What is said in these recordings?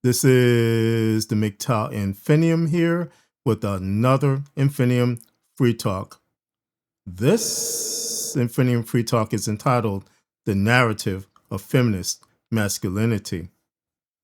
This is the MGTOW Infinium here with another Infinium Free-Talk. This Infinium Free-Talk is entitled The Narrative of Feminist Masculinity.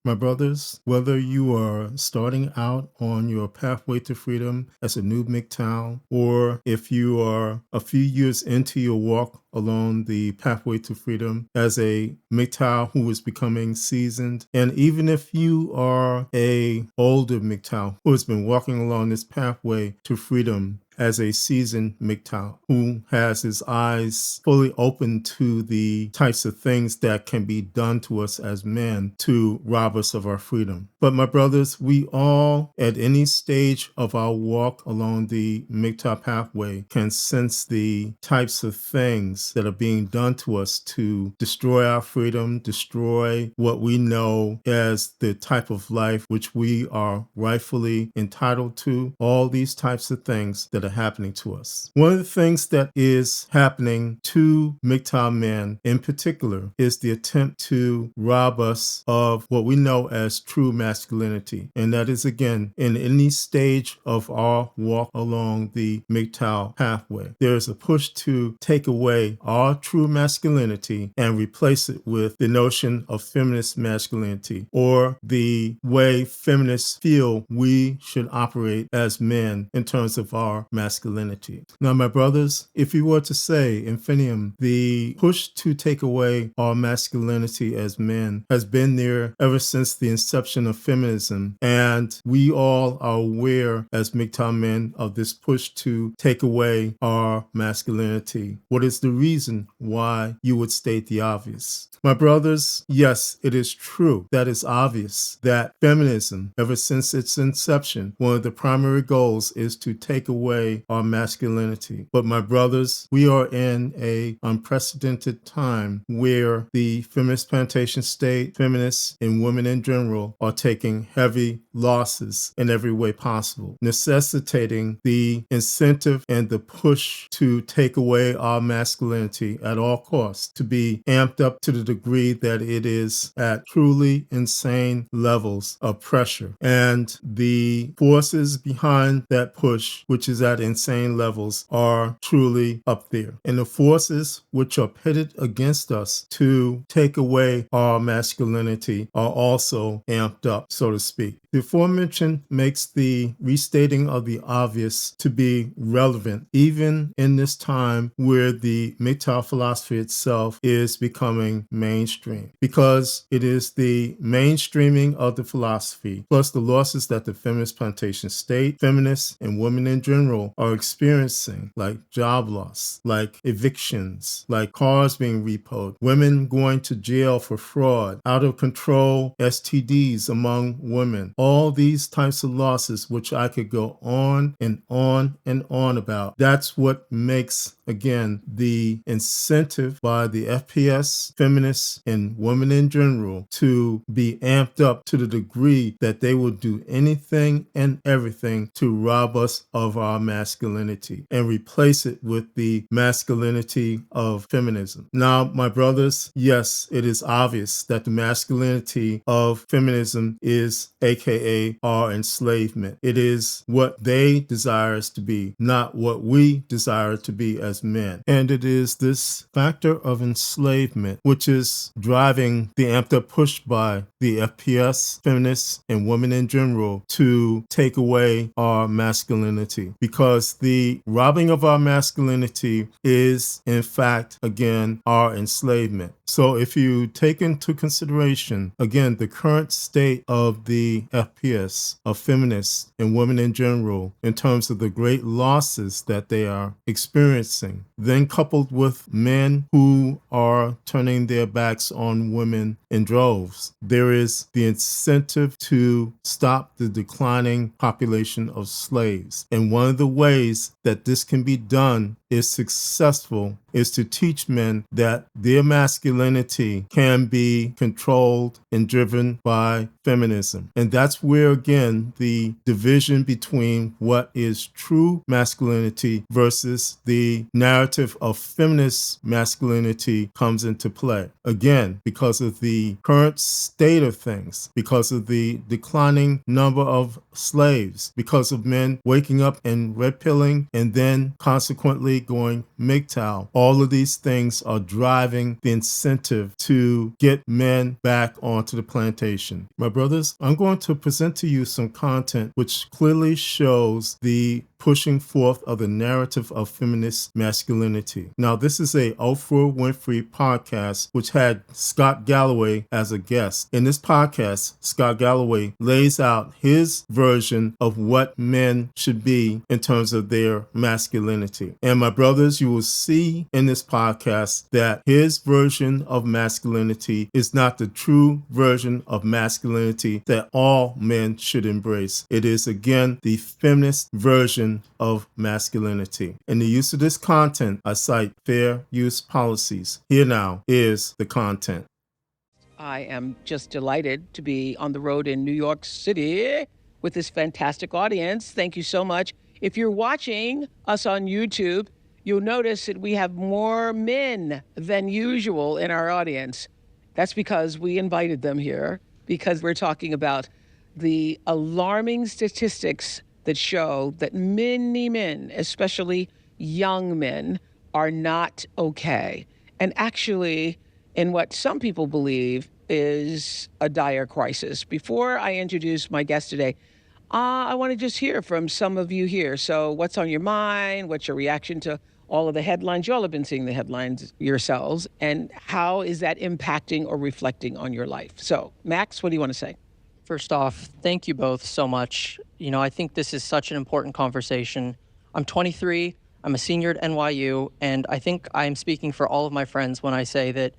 My brothers, whether you are starting out on your pathway to freedom as a new MGTOW, or if you are a few years into your walk along the pathway to freedom as a MGTOW who is becoming seasoned, and even if you are a older MGTOW who has been walking along this pathway to freedom as a seasoned MGTOW who has his eyes fully open to the types of things that can be done to us as men to rob us of our freedom. But my brothers, we all at any stage of our walk along the MGTOW pathway can sense the types of things that are being done to us to destroy our freedom, destroy what we know as the type of life which we are rightfully entitled to, all these types of things that are happening to us. One of the things that is happening to MGTOW men in particular is the attempt to rob us of what we know as true masculinity. And that is, again, in any stage of our walk along the MGTOW pathway, there is a push to take away our true masculinity and replace it with the notion of feminist masculinity, or the way feminists feel we should operate as men in terms of our masculinity. Now, my brothers, if you were to say, Infinium, the push to take away our masculinity as men has been there ever since the inception of feminism, and we all are aware as MGTOW men of this push to take away our masculinity. What is the reason why you would state the obvious? My brothers, yes, it is true that it's obvious that feminism, ever since its inception, one of the primary goals is to take away our masculinity. But my brothers, we are in an unprecedented time where the feminist plantation state, feminists, and women in general are taking heavy losses in every way possible, necessitating the incentive and the push to take away our masculinity at all costs to be amped up to the degree that it is at truly insane levels of pressure. And the forces behind that push, which is at insane levels, are truly up there. And the forces which are pitted against us to take away our masculinity are also amped up, so to speak. The aforementioned makes the restating of the obvious to be relevant, even in this time where the MGTOW philosophy itself is becoming mainstream, because it is the mainstreaming of the philosophy, plus the losses that the feminist plantation state, feminists, and women in general are experiencing, like job loss, like evictions, like cars being repoed, women going to jail for fraud, out of control STDs among women, all these types of losses, which I could go on and on and on about. That's what makes, again, the incentive by the FPS, feminists, and women in general to be amped up to the degree that they will do anything and everything to rob us of our masculinity and replace it with the masculinity of feminism. Now, my brothers, yes, it is obvious that the masculinity of feminism is aka our enslavement. It is what they desire us to be, not what we desire to be as men. And it is this factor of enslavement which is driving the amped up push by the FPS, feminists, and women in general to take away our masculinity, because the robbing of our masculinity is, in fact, again, our enslavement. So if you take into consideration, again, the current state of the FPS, of feminists and women in general, in terms of the great losses that they are experiencing, then coupled with men who are turning their backs on women in droves, there is the incentive to stop the declining population of slaves. And one of the ways that this can be done is successful is to teach men that their masculinity can be controlled and driven by feminism. And that's where, again, the division between what is true masculinity versus the narrative of feminist masculinity comes into play. Again, because of the current state of things, because of the declining number of slaves, because of men waking up and red pilling and then consequently going MGTOW. All of these things are driving the incentive to get men back onto the plantation. My brothers, I'm going to present to you some content which clearly shows the pushing forth of the narrative of feminist masculinity. Now, this is a Oprah Winfrey podcast which had Scott Galloway as a guest. In this podcast, Scott Galloway lays out his version of what men should be in terms of their masculinity. And my brothers, you will see in this podcast that his version of masculinity is not the true version of masculinity that all men should embrace. It is, again, the feminist version of masculinity. In the use of this content, I cite fair use policies. Here now is the content. I am just delighted to be on the road in New York City with this fantastic audience. Thank you so much. If you're watching us on YouTube, you'll notice that we have more men than usual in our audience. That's because we invited them here, because we're talking about the alarming statistics that show that many men, especially young men, are not okay. And actually, in what some people believe is a dire crisis. Before I introduce my guest today, I want to just hear from some of you here. So what's on your mind? What's your reaction to all of the headlines? You all have been seeing the headlines yourselves. And how is that impacting or reflecting on your life? So, Max, what do you want to say? First off, thank you both so much. You know, I think this is such an important conversation. I'm 23, I'm a senior at NYU, and I think I'm speaking for all of my friends when I say that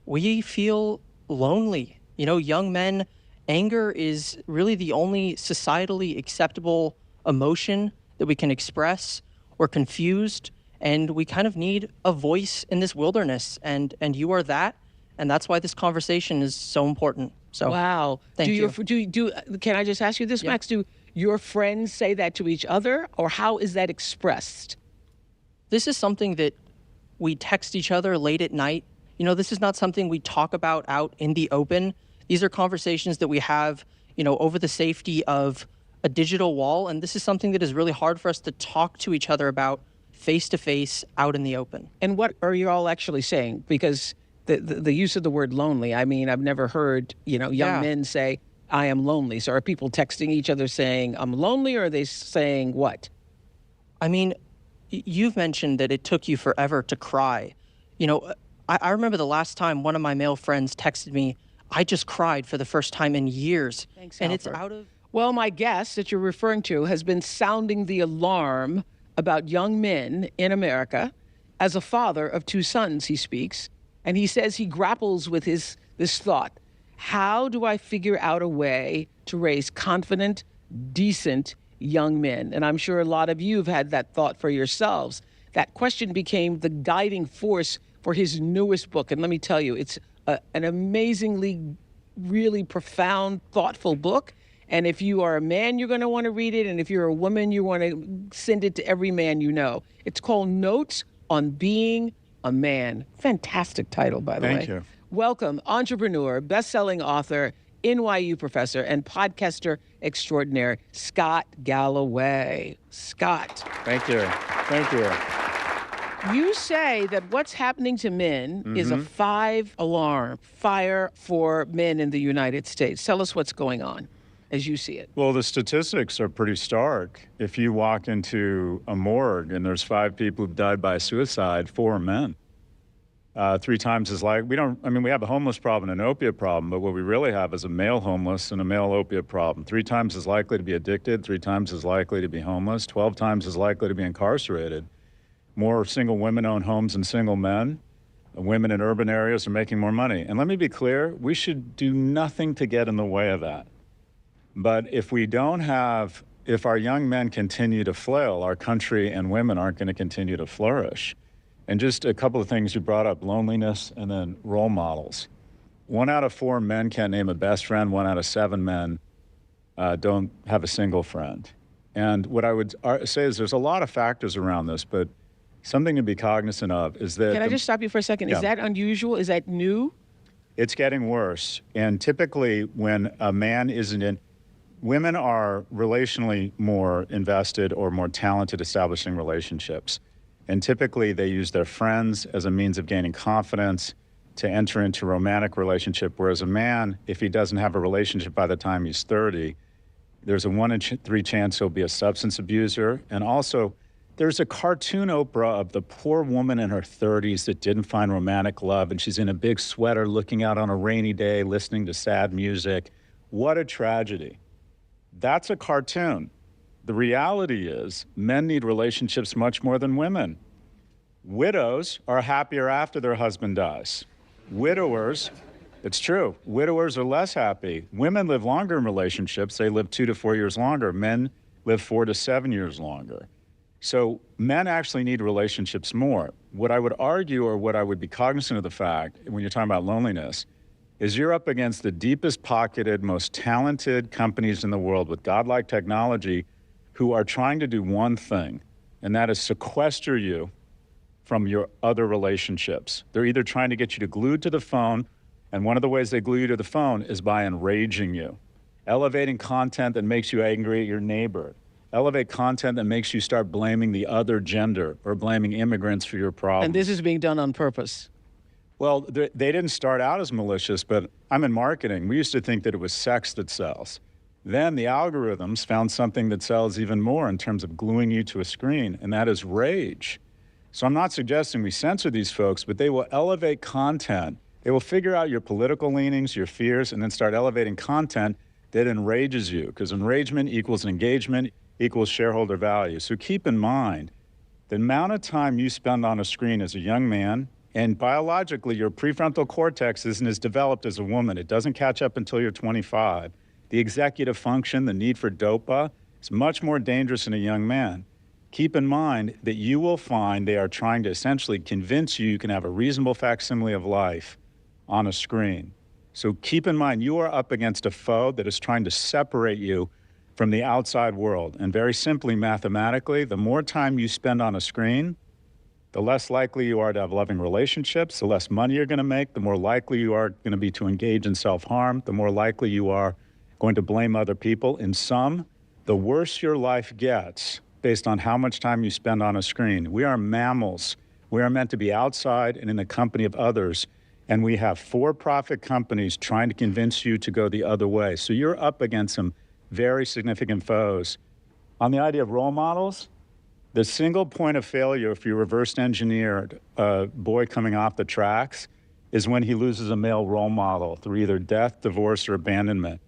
we feel lonely. You know, young men, anger is really the only societally acceptable emotion that we can express. We're confused, and we kind of need a voice in this wilderness, and you are that, and that's why this conversation is so important. So, wow. Thank you. Can I just ask you this, Max? Do your friends say that to each other, or how is that expressed? This is something that we text each other late at night. You know, this is not something we talk about out in the open. These are conversations that we have, you know, over the safety of a digital wall. And this is something that is really hard for us to talk to each other about face to face out in the open. And what are you all actually saying? Because the use of the word lonely, I mean, I've never heard, you know, young men say, I am lonely. So are people texting each other saying, I'm lonely, or are they saying what? I mean, you've mentioned that it took you forever to cry. You know, I remember the last time one of my male friends texted me, I just cried for the first time in years. Thanks, and Alfred. It's out of... Well, my guest that you're referring to has been sounding the alarm about young men in America. As a father of 2 sons, he speaks, and he says he grapples with this thought. How do I figure out a way to raise confident, decent young men? And I'm sure a lot of you have had that thought for yourselves. That question became the guiding force for his newest book. And let me tell you, it's an amazingly, really profound, thoughtful book. And if you are a man, you're going to want to read it. And if you're a woman, you want to send it to every man you know. It's called Notes on Being a Man. Fantastic title, by the way. Thank you. Welcome, entrepreneur, best-selling author, NYU professor, and podcaster extraordinaire, Scott Galloway. Scott. Thank you. Thank you. You say that what's happening to men is a 5-alarm fire for men in the United States. Tell us what's going on as you see it. Well, the statistics are pretty stark. If you walk into a morgue and there's 5 people who've died by suicide, 4 are men. 3 times as like, we have a homeless problem and an opiate problem, but what we really have is a male homeless and a male opiate problem. 3 times as likely to be addicted, 3 times as likely to be homeless, 12 times as likely to be incarcerated. More single women own homes than single men. Women in urban areas are making more money. And let me be clear, we should do nothing to get in the way of that. But if we don't have if our young men continue to flail, our country and women aren't going to continue to flourish. And just a couple of things you brought up, loneliness and then role models. 1 out of 4 men can't name a best friend. 1 out of 7 men don't have a single friend. And what I would say is there's a lot of factors around this, but something to be cognizant of is that— Can I just stop you for a second? Yeah. Is that unusual? Is that new? It's getting worse. And typically when a man isn't in— women are relationally more invested or more talented establishing relationships. And typically they use their friends as a means of gaining confidence to enter into a romantic relationship, whereas a man, if he doesn't have a relationship by the time he's 30, there's a 1 in 3 chance he'll be a substance abuser. And also, there's a cartoon Oprah of the poor woman in her 30s that didn't find romantic love, and she's in a big sweater looking out on a rainy day, listening to sad music. What a tragedy. That's a cartoon. The reality is men need relationships much more than women. Widows are happier after their husband dies. Widowers, it's true, widowers are less happy. Women live longer in relationships. They live 2 to 4 years longer. Men live 4 to 7 years longer. So men actually need relationships more. What I would argue, or what I would be cognizant of the fact when you're talking about loneliness, is you're up against the deepest pocketed, most talented companies in the world with godlike technology who are trying to do one thing, and that is sequester you from your other relationships. They're either trying to get you to glued to the phone, and one of the ways they glue you to the phone is by enraging you, elevating content that makes you angry at your neighbor, elevate content that makes you start blaming the other gender or blaming immigrants for your problems. And this is being done on purpose. Well, they didn't start out as malicious, but I'm in marketing. We used to think that it was sex that sells. Then the algorithms found something that sells even more in terms of gluing you to a screen, and that is rage. So I'm not suggesting we censor these folks, but they will elevate content. They will figure out your political leanings, your fears, and then start elevating content that enrages you, because enragement equals engagement equals shareholder value. So keep in mind, the amount of time you spend on a screen as a young man, and biologically, your prefrontal cortex isn't as developed as a woman. It doesn't catch up until you're 25. The executive function, the need for DOPA, is much more dangerous in a young man. Keep in mind that you will find they are trying to essentially convince you can have a reasonable facsimile of life on a screen. So keep in mind, you are up against a foe that is trying to separate you from the outside world. And very simply, mathematically, the more time you spend on a screen, the less likely you are to have loving relationships, the less money you're going to make, the more likely you are going to be to engage in self-harm, the more likely you are going to blame other people. In sum, the worse your life gets based on how much time you spend on a screen. We are mammals. We are meant to be outside and in the company of others, and we have for-profit companies trying to convince you to go the other way. So you're up against some very significant foes. On the idea of role models, the single point of failure if you reverse engineered a boy coming off the tracks is when he loses a male role model through either death, divorce, or abandonment.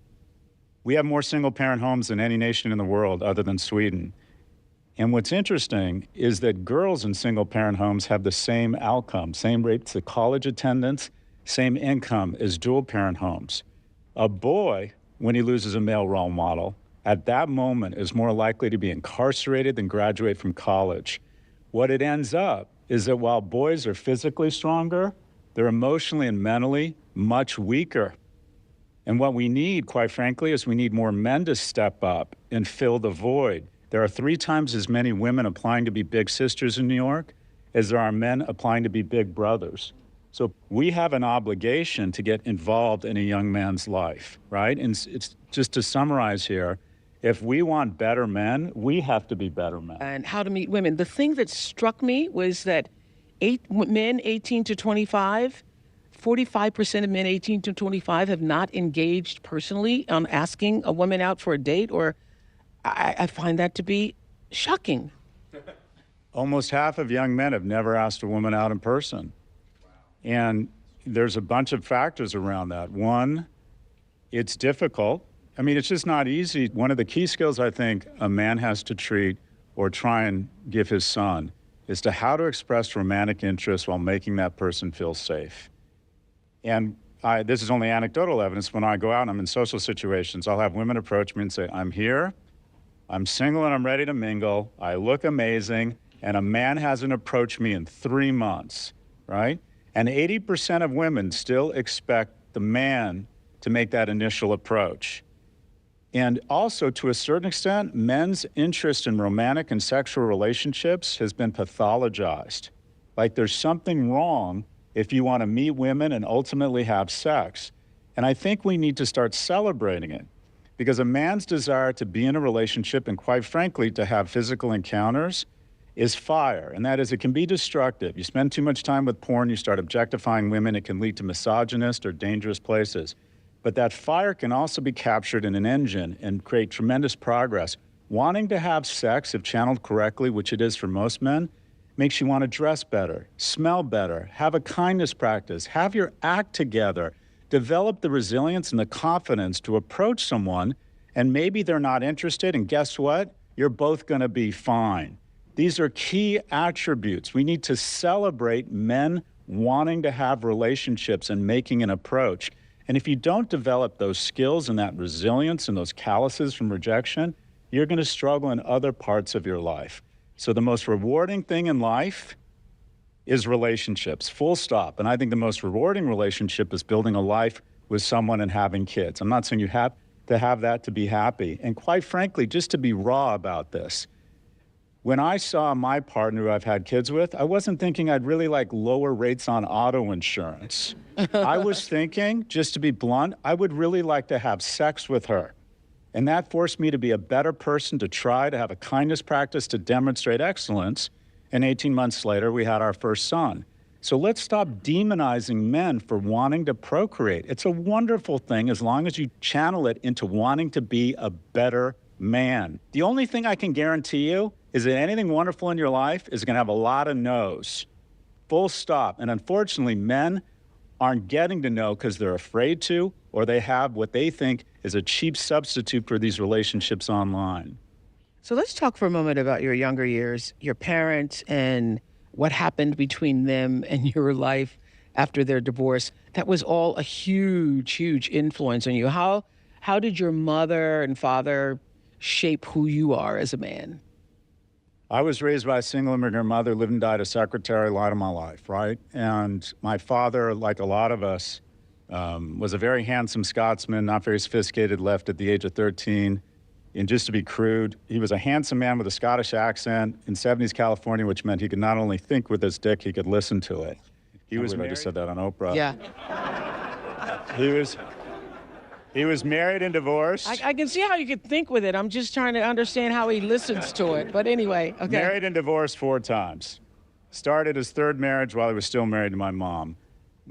We have more single-parent homes than any nation in the world other than Sweden. And what's interesting is that girls in single-parent homes have the same outcome, same rates of college attendance, same income as dual-parent homes. A boy, when he loses a male role model, at that moment is more likely to be incarcerated than graduate from college. What it ends up is that while boys are physically stronger, they're emotionally and mentally much weaker. And what we need, quite frankly, is we need more men to step up and fill the void. There are 3 times as many women applying to be big sisters in New York as there are men applying to be big brothers. So we have an obligation to get involved in a young man's life, right? And it's just to summarize here, if we want better men, we have to be better men. And how to meet women. The thing that struck me was that men 18 to 25, 45% of men 18 to 25 have not engaged personally on asking a woman out for a date, or I find that to be shocking. Almost half of young men have never asked a woman out in person. And there's a bunch of factors around that. One, it's difficult. I mean, it's just not easy. One of the key skills I think a man has to treat or try and give his son is to how to express romantic interest while making that person feel safe. And this is only anecdotal evidence. When I go out and I'm in social situations, I'll have women approach me and say, I'm here. I'm single and I'm ready to mingle. I look amazing. And a man hasn't approached me in 3 months, right? And 80% of women still expect the man to make that initial approach. And also, to a certain extent, men's interest in romantic and sexual relationships has been pathologized. Like there's something wrong if you want to meet women and ultimately have sex. And I think we need to start celebrating it, because a man's desire to be in a relationship and, quite frankly, to have physical encounters is fire. And that is, it can be destructive. You spend too much time with porn, you start objectifying women, it can lead to misogynist or dangerous places. But that fire can also be captured in an engine and create tremendous progress. Wanting to have sex, if channeled correctly, which it is for most men, makes you want to dress better, smell better, have a kindness practice, have your act together, develop the resilience and the confidence to approach someone, and maybe they're not interested, and guess what? You're both going to be fine. These are key attributes. We need to celebrate men wanting to have relationships and making an approach. And if you don't develop those skills and that resilience and those calluses from rejection, you're going to struggle in other parts of your life. So the most rewarding thing in life is relationships, full stop. And I think the most rewarding relationship is building a life with someone and having kids. I'm not saying you have to have that to be happy. And quite frankly, just to be raw about this, when I saw my partner who I've had kids with, I wasn't thinking I'd really like lower rates on auto insurance. I was thinking, just to be blunt, I would really like to have sex with her. And that forced me to be a better person, to try to have a kindness practice, to demonstrate excellence. And 18 months later, we had our first son. So let's stop demonizing men for wanting to procreate. It's a wonderful thing as long as you channel it into wanting to be a better man. The only thing I can guarantee you is that anything wonderful in your life is going to have a lot of no's. Full stop. And unfortunately, men aren't getting to know because they're afraid to, or they have what they think is a cheap substitute for these relationships online. So let's talk for a moment about your younger years, your parents, and what happened between them and your life after their divorce. That was all a huge, huge influence on you. How did your mother and father shape who you are as a man? I was raised by a single immigrant mother, lived and died a secretary a lot of my life, right? And my father, like a lot of us, was a very handsome Scotsman, not very sophisticated, left at the age of 13. And just to be crude, he was a handsome man with a Scottish accent in 70s California, which meant he could not only think with his dick, he could listen to it. I just said that on Oprah. Yeah. He was married and divorced. I can see how you could think with it. I'm just trying to understand how he listens to it. But anyway, okay. Married and divorced 4 times. Started his 3rd marriage while he was still married to my mom.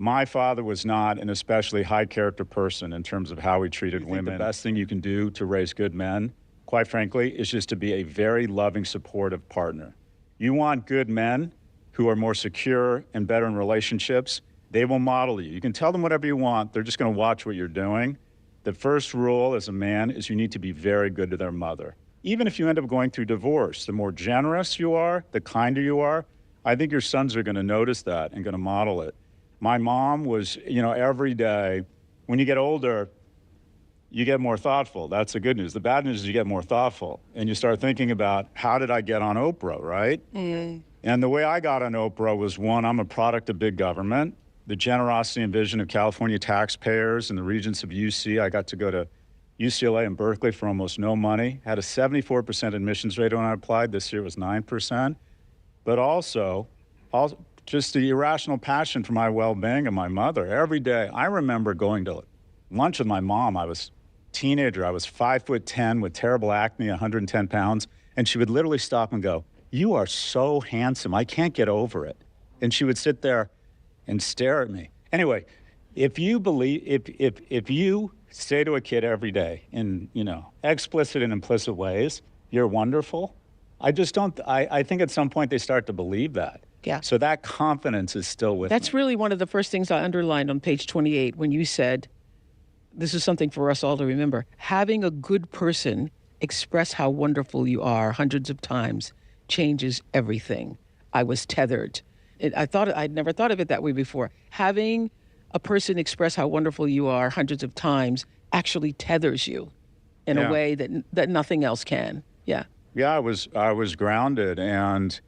My father was not an especially high-character person in terms of how he treated women. The best thing you can do to raise good men, quite frankly, is just to be a very loving, supportive partner. You want good men who are more secure and better in relationships, they will model you. You can tell them whatever you want. They're just going to watch what you're doing. The first rule as a man is you need to be very good to their mother. Even if you end up going through divorce, the more generous you are, the kinder you are, I think your sons are going to notice that and going to model it. My mom was, every day, when you get older, you get more thoughtful. That's the good news. The bad news is you get more thoughtful. And you start thinking about, how did I get on Oprah, right? Mm. And the way I got on Oprah was, one, I'm a product of big government. The generosity and vision of California taxpayers and the regents of UC. I got to go to UCLA and Berkeley for almost no money. Had a 74% admissions rate when I applied. This year it was 9%. But also just the irrational passion for my well-being and my mother. Every day, I remember going to lunch with my mom. I was a teenager. I was 5'10" with terrible acne, 110 pounds. And she would literally stop and go, "You are so handsome. I can't get over it." And she would sit there and stare at me. Anyway, if you say to a kid every day in, explicit and implicit ways, "You're wonderful," I think at some point they start to believe that. Yeah. So that confidence is still with me. That's really one of the first things I underlined on page 28 when you said, this is something for us all to remember, having a good person express how wonderful you are hundreds of times changes everything. I was tethered. I'd never thought of it that way before. Having a person express how wonderful you are hundreds of times actually tethers you in a way that nothing else can. Yeah. Yeah, I was grounded, and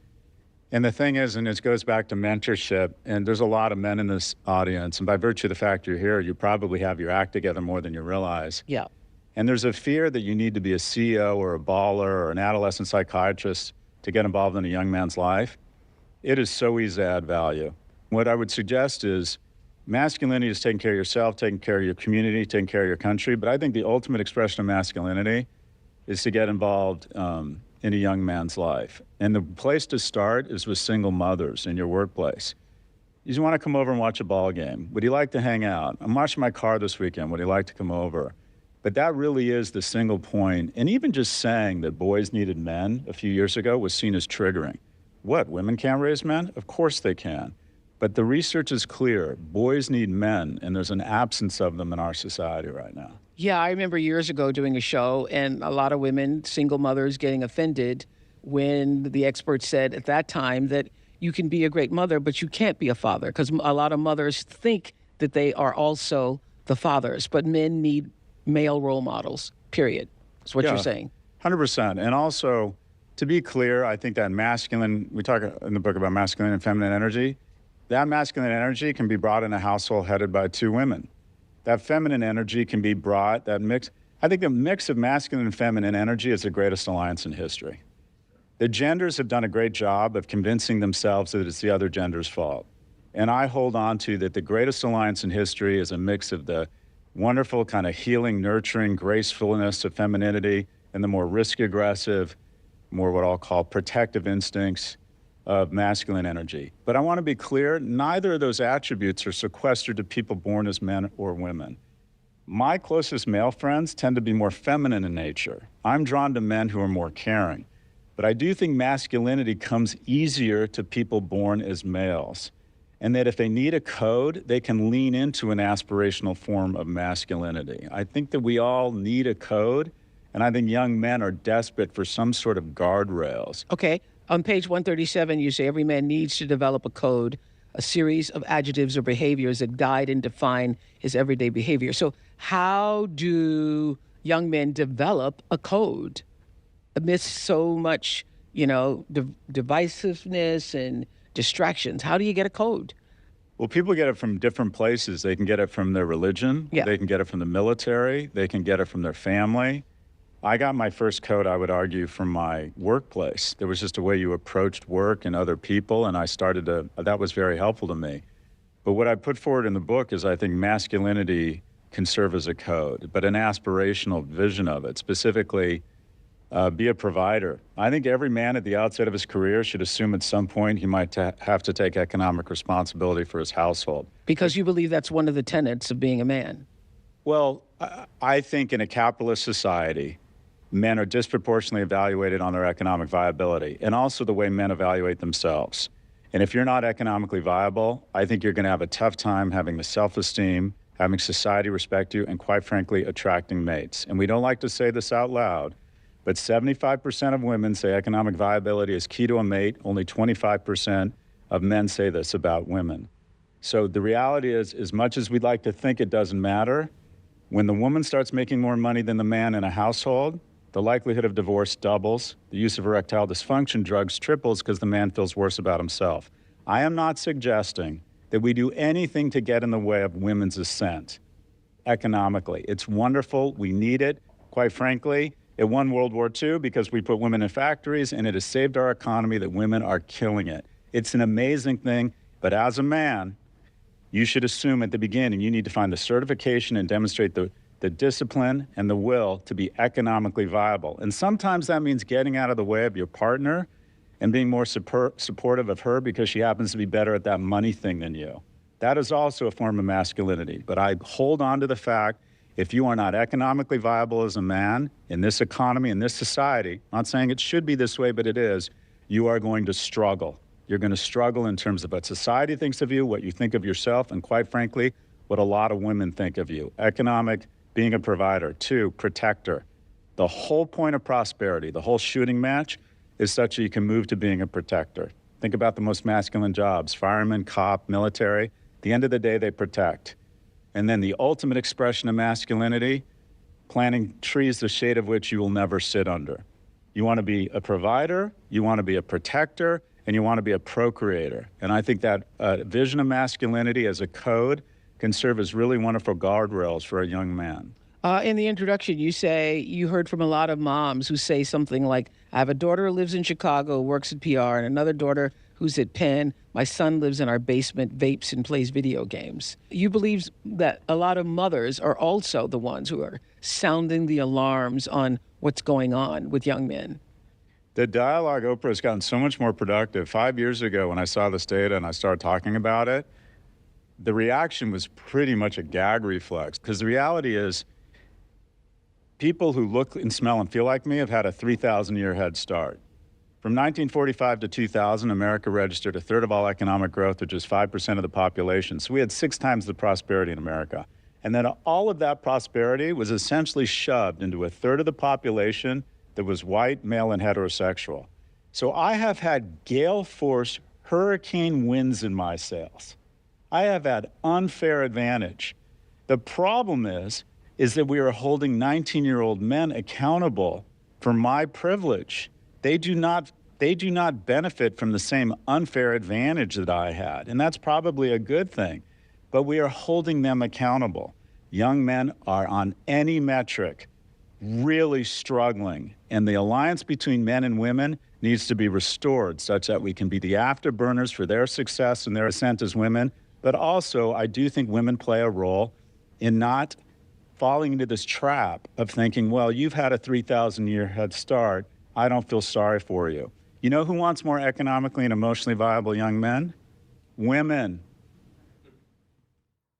the thing is, and it goes back to mentorship, and there's a lot of men in this audience, and by virtue of the fact you're here, you probably have your act together more than you realize. Yeah. And there's a fear that you need to be a CEO or a baller or an adolescent psychiatrist to get involved in a young man's life. It is so easy to add value. What I would suggest is masculinity is taking care of yourself, taking care of your community, taking care of your country, but I think the ultimate expression of masculinity is to get involved in a young man's life. And the place to start is with single mothers in your workplace. You just want to come over and watch a ball game. Would you like to hang out? I'm washing my car this weekend. Would you like to come over? But that really is the single point. And even just saying that boys needed men a few years ago was seen as triggering. What, women can't raise men? Of course they can. But the research is clear. Boys need men, and there's an absence of them in our society right now. Yeah, I remember years ago doing a show and a lot of women, single mothers, getting offended when the experts said at that time that you can be a great mother, but you can't be a father, because a lot of mothers think that they are also the fathers, but men need male role models, period. That's what you're saying. 100%. And also, to be clear, I think that masculine, we talk in the book about masculine and feminine energy, that masculine energy can be brought in a household headed by two women. That feminine energy can be brought, that mix. I think the mix of masculine and feminine energy is the greatest alliance in history. The genders have done a great job of convincing themselves that it's the other gender's fault. And I hold on to that the greatest alliance in history is a mix of the wonderful kind of healing, nurturing, gracefulness of femininity and the more risk-aggressive, more what I'll call protective instincts of masculine energy. But I want to be clear, neither of those attributes are sequestered to people born as men or women. My closest male friends tend to be more feminine in nature. I'm drawn to men who are more caring. But I do think masculinity comes easier to people born as males. And that if they need a code, they can lean into an aspirational form of masculinity. I think that we all need a code, and I think young men are desperate for some sort of guardrails. Okay. On page 137, you say every man needs to develop a code, a series of adjectives or behaviors that guide and define his everyday behavior. So how do young men develop a code amidst so much, divisiveness and distractions? How do you get a code? Well, people get it from different places. They can get it from their religion. Yeah. They can get it from the military. They can get it from their family. I got my first code, I would argue, from my workplace. There was just a way you approached work and other people, and that was very helpful to me. But what I put forward in the book is I think masculinity can serve as a code, but an aspirational vision of it, specifically be a provider. I think every man at the outset of his career should assume at some point he might have to take economic responsibility for his household. Because you believe that's one of the tenets of being a man. Well, I think in a capitalist society, men are disproportionately evaluated on their economic viability and also the way men evaluate themselves. And if you're not economically viable, I think you're going to have a tough time having the self-esteem, having society respect you, and quite frankly, attracting mates. And we don't like to say this out loud, but 75% of women say economic viability is key to a mate. Only 25% of men say this about women. So the reality is, as much as we'd like to think it doesn't matter, when the woman starts making more money than the man in a household, the likelihood of divorce doubles. The use of erectile dysfunction drugs triples because the man feels worse about himself. I am not suggesting that we do anything to get in the way of women's ascent economically. It's wonderful. We need it. Quite frankly, it won World War II because we put women in factories, and it has saved our economy that women are killing it. It's an amazing thing. But as a man, you should assume at the beginning you need to find the certification and demonstrate the discipline and the will to be economically viable. And sometimes that means getting out of the way of your partner and being more supportive of her because she happens to be better at that money thing than you. That is also a form of masculinity. But I hold on to the fact, if you are not economically viable as a man in this economy, in this society, I'm not saying it should be this way, but it is, you are going to struggle. You're going to struggle in terms of what society thinks of you, what you think of yourself, and quite frankly, what a lot of women think of you. Economic, being a provider. 2, protector. The whole point of prosperity, the whole shooting match, is such that you can move to being a protector. Think about the most masculine jobs, fireman, cop, military. At the end of the day, they protect. And then the ultimate expression of masculinity, planting trees the shade of which you will never sit under. You want to be a provider, you want to be a protector, and you want to be a procreator. And I think that vision of masculinity as a code can serve as really wonderful guardrails for a young man. In the introduction, you say you heard from a lot of moms who say something like, I have a daughter who lives in Chicago, works at PR, and another daughter who's at Penn. My son lives in our basement, vapes, and plays video games. You believe that a lot of mothers are also the ones who are sounding the alarms on what's going on with young men. The dialogue, Oprah, has gotten so much more productive. 5 years ago, when I saw this data and I started talking about it, the reaction was pretty much a gag reflex. Because the reality is, people who look and smell and feel like me have had a 3,000-year head start. From 1945 to 2000, America registered a third of all economic growth, which is 5% of the population. So we had 6 times the prosperity in America. And then all of that prosperity was essentially shoved into a third of the population that was white, male, and heterosexual. So I have had gale force, hurricane winds in my sails. I have had unfair advantage. The problem is that we are holding 19-year-old men accountable for my privilege. They do not benefit from the same unfair advantage that I had, and that's probably a good thing, but we are holding them accountable. Young men are on any metric really struggling, and the alliance between men and women needs to be restored such that we can be the afterburners for their success and their ascent as women, but also I do think women play a role in not falling into this trap of thinking, well, you've had a 3,000-year head start. I don't feel sorry for you. You know who wants more economically and emotionally viable young men? Women.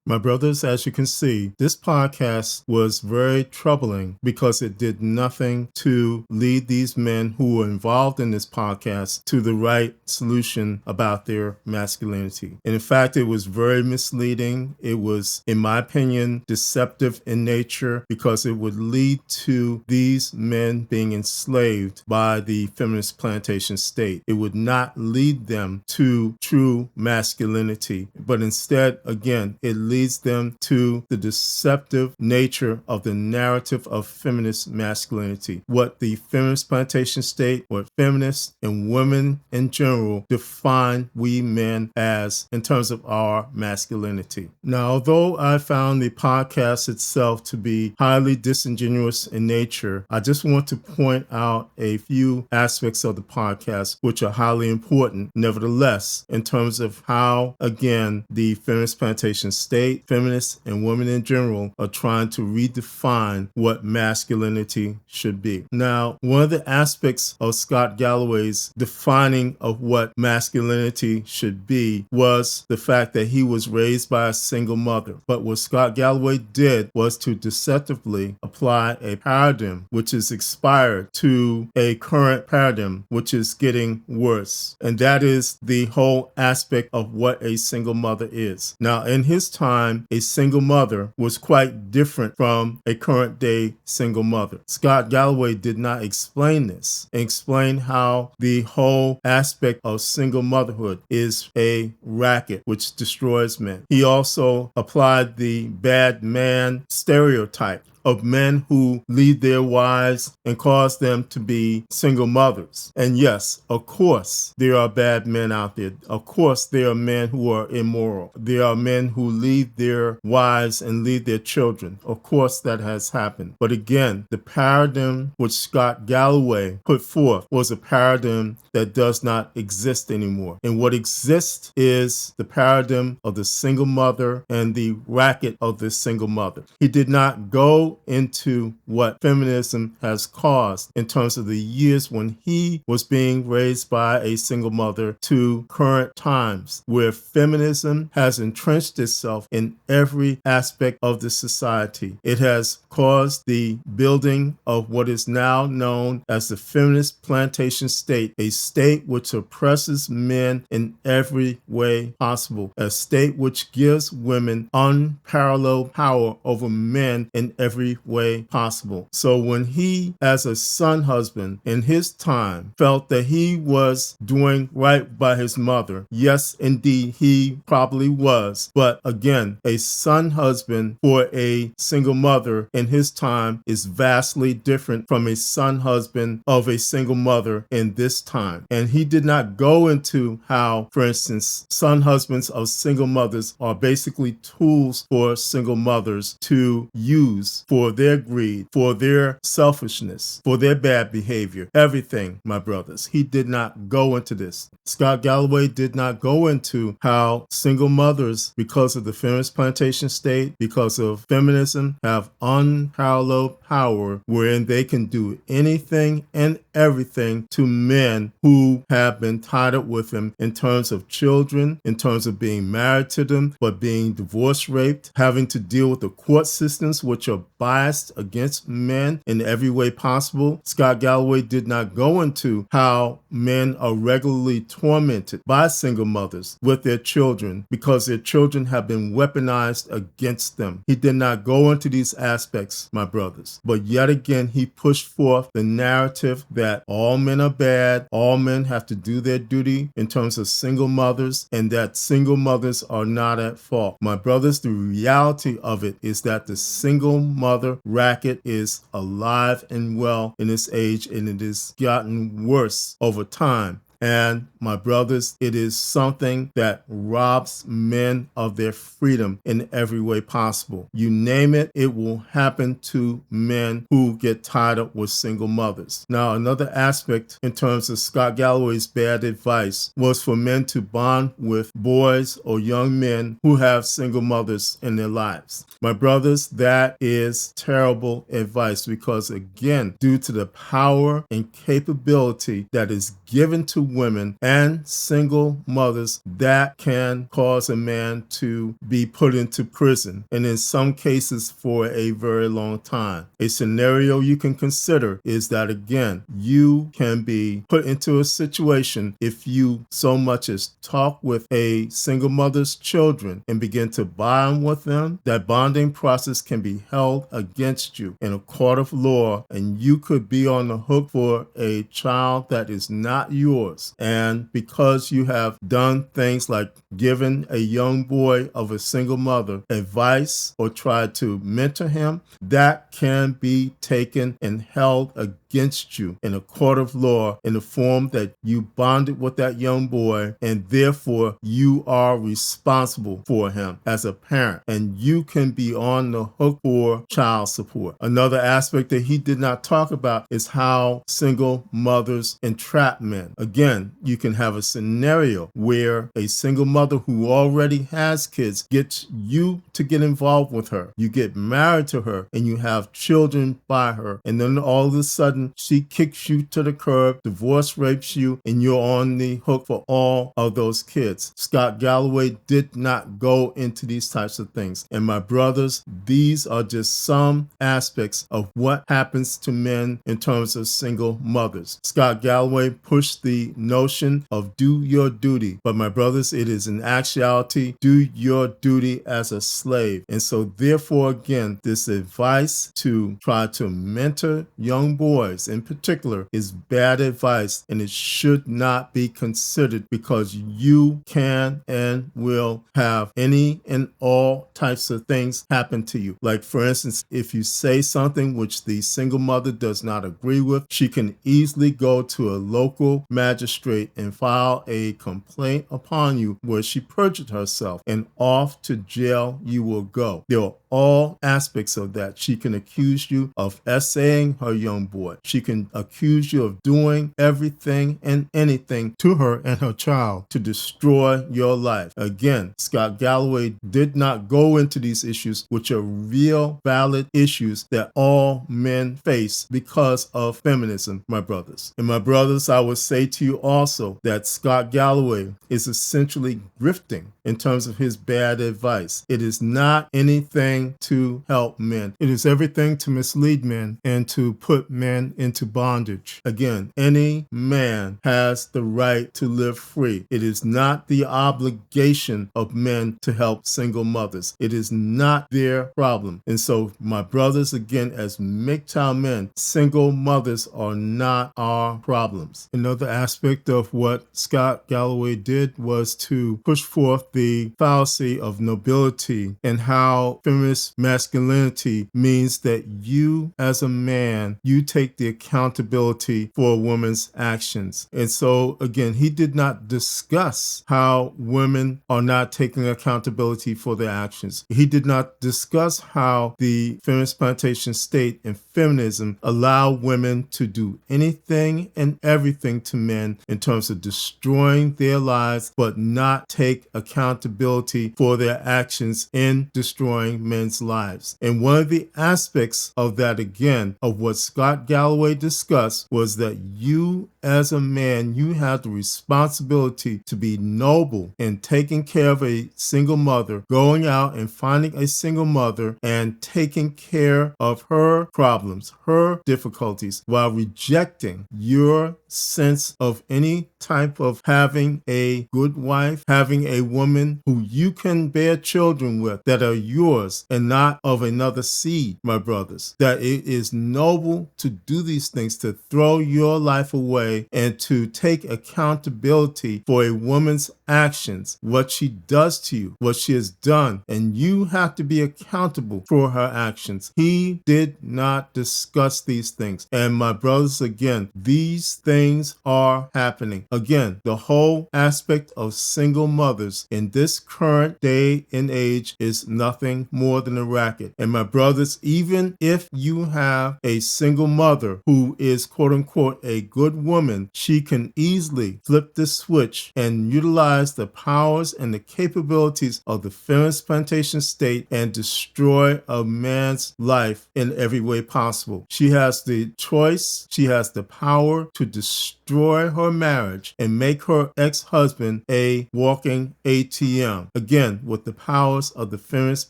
My brothers, as you can see, this podcast was very troubling because it did nothing to lead these men who were involved in this podcast to the right solution about their masculinity. And in fact, it was very misleading. It was, in my opinion, deceptive in nature because it would lead to these men being enslaved by the feminist plantation state. It would not lead them to true masculinity, but instead, again, it leads them to the deceptive nature of the narrative of feminist masculinity. What the feminist plantation state, what feminists and women in general define we men as in terms of our masculinity. Now, although I found the podcast itself to be highly disingenuous in nature, I just want to point out a few aspects of the podcast which are highly important, nevertheless, in terms of how, again, the feminist plantation state, feminists and women in general are trying to redefine what masculinity should be. Now, one of the aspects of Scott Galloway's defining of what masculinity should be was the fact that he was raised by a single mother. But what Scott Galloway did was to deceptively apply a paradigm which is expired to a current paradigm which is getting worse. And that is the whole aspect of what a single mother is. Now, in his time, a single mother was quite different from a current day single mother. Scott Galloway did not explain this and explain how the whole aspect of single motherhood is a racket which destroys men. He also applied the bad man stereotype of men who lead their wives and cause them to be single mothers. And yes, of course, there are bad men out there. Of course, there are men who are immoral. There are men who lead their wives and lead their children. Of course, that has happened. But again, the paradigm which Scott Galloway put forth was a paradigm that does not exist anymore. And what exists is the paradigm of the single mother and the racket of the single mother. He did not go into what feminism has caused in terms of the years when he was being raised by a single mother to current times where feminism has entrenched itself in every aspect of the society. It has caused the building of what is now known as the feminist plantation state, a state which oppresses men in every way possible, a state which gives women unparalleled power over men in every every way possible. So when he, as a son husband in his time, felt that he was doing right by his mother, yes, indeed, he probably was. But again, a son husband for a single mother in his time is vastly different from a son husband of a single mother in this time. And he did not go into how, for instance, son husbands of single mothers are basically tools for single mothers to use for their greed, for their selfishness, for their bad behavior, everything, my brothers. He did not go into this. Scott Galloway did not go into how single mothers, because of the feminist plantation state, because of feminism, have unparalleled power wherein they can do anything and everything to men who have been tied up with them in terms of children, in terms of being married to them, but being divorce raped, having to deal with the court systems which are biased against men in every way possible. Scott Galloway did not go into how men are regularly tormented by single mothers with their children because their children have been weaponized against them. He did not go into these aspects, my brothers. But yet again, he pushed forth the narrative that all men are bad, all men have to do their duty in terms of single mothers, and that single mothers are not at fault. My brothers, the reality of it is that the single mother racket is alive and well in this age, and it has gotten worse over time. And my brothers, it is something that robs men of their freedom in every way possible. You name it, it will happen to men who get tied up with single mothers. Now, another aspect in terms of Scott Galloway's bad advice was for men to bond with boys or young men who have single mothers in their lives. My brothers, that is terrible advice because, again, due to the power and capability that is given to women and single mothers, that can cause a man to be put into prison, and in some cases for a very long time. A scenario you can consider is that, again, you can be put into a situation if you so much as talk with a single mother's children and begin to bond with them. That bonding process can be held against you in a court of law, and you could be on the hook for a child that is not yours. And because you have done things like given a young boy of a single mother advice or tried to mentor him, that can be taken and held against you in a court of law in the form that you bonded with that young boy, and therefore you are responsible for him as a parent, and you can be on the hook for child support. Another aspect that he did not talk about is how single mothers entrap men. Again, you can have a scenario where a single mother who already has kids gets you to get involved with her. You get married to her and you have children by her, and then all of a sudden she kicks you to the curb, divorce rapes you, and you're on the hook for all of those kids. Scott Galloway did not go into these types of things. And my brothers, these are just some aspects of what happens to men in terms of single mothers. Scott Galloway pushed the notion of do your duty, but my brothers, it is in actuality do your duty as a slave. And so therefore, again, this advice to try to mentor young boys in particular is bad advice, and it should not be considered because you can and will have any and all types of things happen to you. Like, for instance, if you say something which the single mother does not agree with, she can easily go to a local magistrate and file a complaint upon you where she perjured herself, and off to jail you will go. There are all aspects of that. She can accuse you of essaying her young boy. She can accuse you of doing everything and anything to her and her child to destroy your life. Again, Scott Galloway did not go into these issues, which are real, valid issues that all men face because of feminism, my brothers. And my brothers, I would say to you also that Scott Galloway is essentially grifting in terms of his bad advice. It is not anything to help men. It is everything to mislead men and to put men into bondage. Again, any man has the right to live free. It is not the obligation of men to help single mothers. It is not their problem. And so, my brothers, again, as MGTOW men, single mothers are not our problems. Another aspect of what Scott Galloway did was to push forth the fallacy of nobility and how feminist masculinity means that you, as a man, you take the accountability for a woman's actions. And so, again, he did not discuss how women are not taking accountability for their actions. He did not discuss how the feminist plantation state and feminism allow women to do anything and everything to men in terms of destroying their lives, but not take accountability for their actions in destroying men's lives. And one of the aspects of that, again, of what Scott Galloway discussed was that you, as a man, you have the responsibility to be noble in taking care of a single mother, going out and finding a single mother and taking care of her problems, her difficulties, while rejecting your sense of any type of having a good wife, having a woman who you can bear children with that are yours and not of another seed, my brothers. That it is noble to do these things, to throw your life away and to take accountability for a woman's actions, what she does to you, what she has done, and you have to be accountable for her actions. He did not discuss these things. And my brothers, again, these things are happening. Again, the whole aspect of single mothers in this current day and age is nothing more than a racket. And my brothers, even if you have a single mother who is quote unquote a good woman, she can easily flip the switch and utilize the powers and the capabilities of the feminist plantation state and destroy a man's life in every way possible. She has the choice, she has the power to destroy her marriage and make her ex-husband a walking ATM. Again, with the powers of the feminist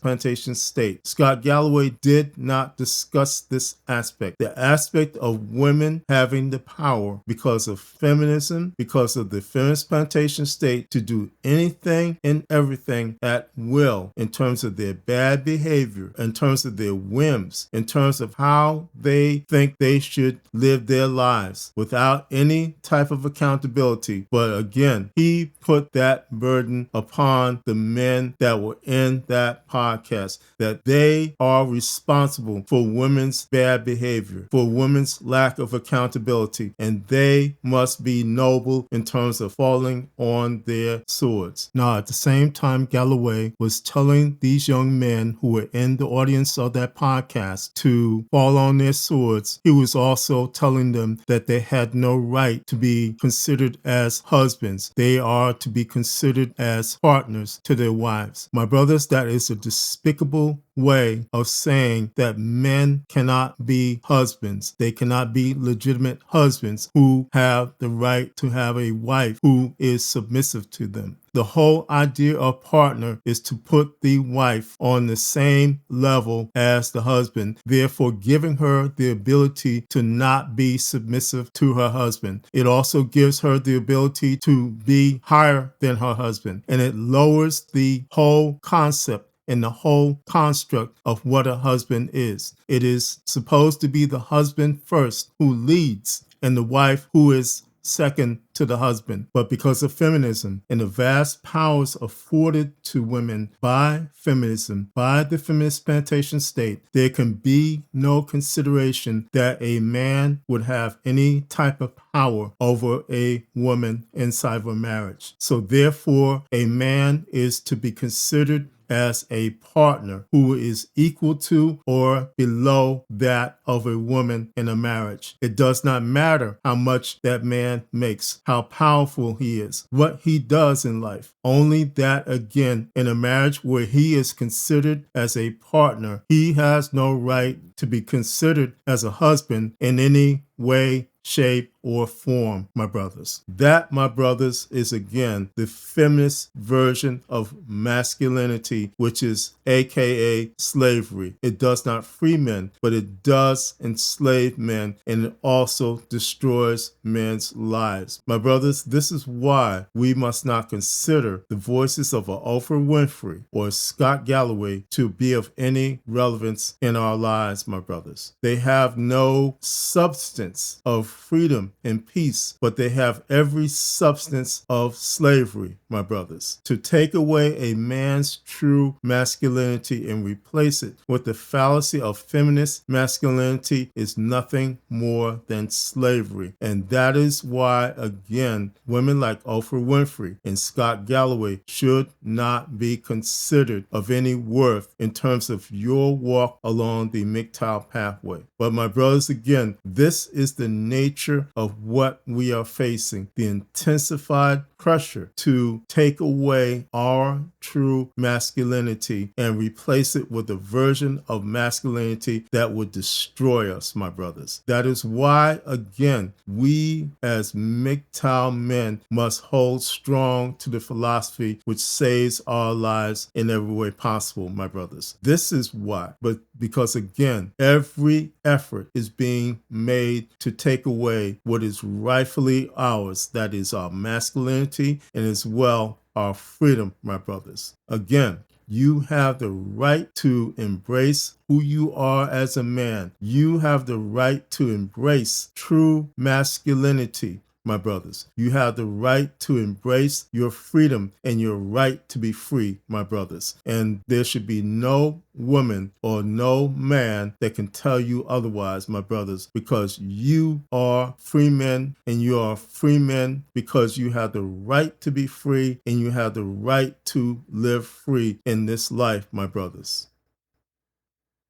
plantation state. Scott Galloway did not discuss this aspect. The aspect of women having the power because of feminism, because of the feminist plantation state to do anything and everything at will in terms of their bad behavior, in terms of their whims, in terms of how they think they should live their lives without any type of accountability. But again, he put that burden upon the men that were in that podcast, that they are responsible for women's bad behavior, for women's lack of accountability, and they must be noble in terms of falling on their swords. Now, at the same time, Galloway was telling these young men who were in the audience of that podcast to fall on their swords, he was also telling them that they had no right to be considered as husbands. They are to be considered as partners to their wives. My brothers, that is a despicable way of saying that men cannot be husbands. They cannot be legitimate husbands who have the right to have a wife who is submissive to them. The whole idea of partner is to put the wife on the same level as the husband, therefore giving her the ability to not be submissive to her husband. It also gives her the ability to be higher than her husband, and it lowers the whole concept and the whole construct of what a husband is. It is supposed to be the husband first who leads and the wife who is second to the husband. But because of feminism and the vast powers afforded to women by feminism, by the feminist plantation state, there can be no consideration that a man would have any type of power over a woman inside of a marriage. So therefore, a man is to be considered as a partner who is equal to or below that of a woman in a marriage. It does not matter how much that man makes, how powerful he is, what he does in life. Only that, again, in a marriage where he is considered as a partner, he has no right to be considered as a husband in any way, shape, or form, my brothers. That, my brothers, is again the feminist version of masculinity, which is aka slavery. It does not free men, but it does enslave men, and it also destroys men's lives. My brothers, this is why we must not consider the voices of Oprah Winfrey or Scott Galloway to be of any relevance in our lives, my brothers. They have no substance of freedom and peace, but they have every substance of slavery, my brothers. To take away a man's true masculinity and replace it with the fallacy of feminist masculinity is nothing more than slavery. And that is why, again, women like Oprah Winfrey and Scott Galloway should not be considered of any worth in terms of your walk along the MGTOW pathway. But my brothers, again, this is the nature of what we are facing, the intensified pressure to take away our true masculinity and replace it with a version of masculinity that would destroy us, my brothers. That is why, again, we as MGTOW men must hold strong to the philosophy which saves our lives in every way possible, my brothers. This is why. But because, again, every effort is being made to take away what is rightfully ours, that is our masculinity and as well our freedom, my brothers. Again, you have the right to embrace who you are as a man. You have the right to embrace true masculinity, my brothers. You have the right to embrace your freedom and your right to be free, my brothers. And there should be no woman or no man that can tell you otherwise, my brothers, because you are free men, and you are free men because you have the right to be free and you have the right to live free in this life, my brothers.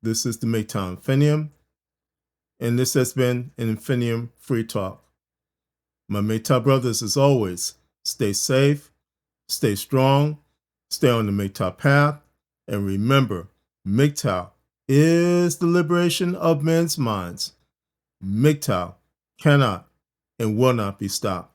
This is the MGTOW Infinium, and this has been an Infinium Free-Talk. My MGTOW brothers, as always, stay safe, stay strong, stay on the MGTOW path, and remember, MGTOW is the liberation of men's minds. MGTOW cannot and will not be stopped.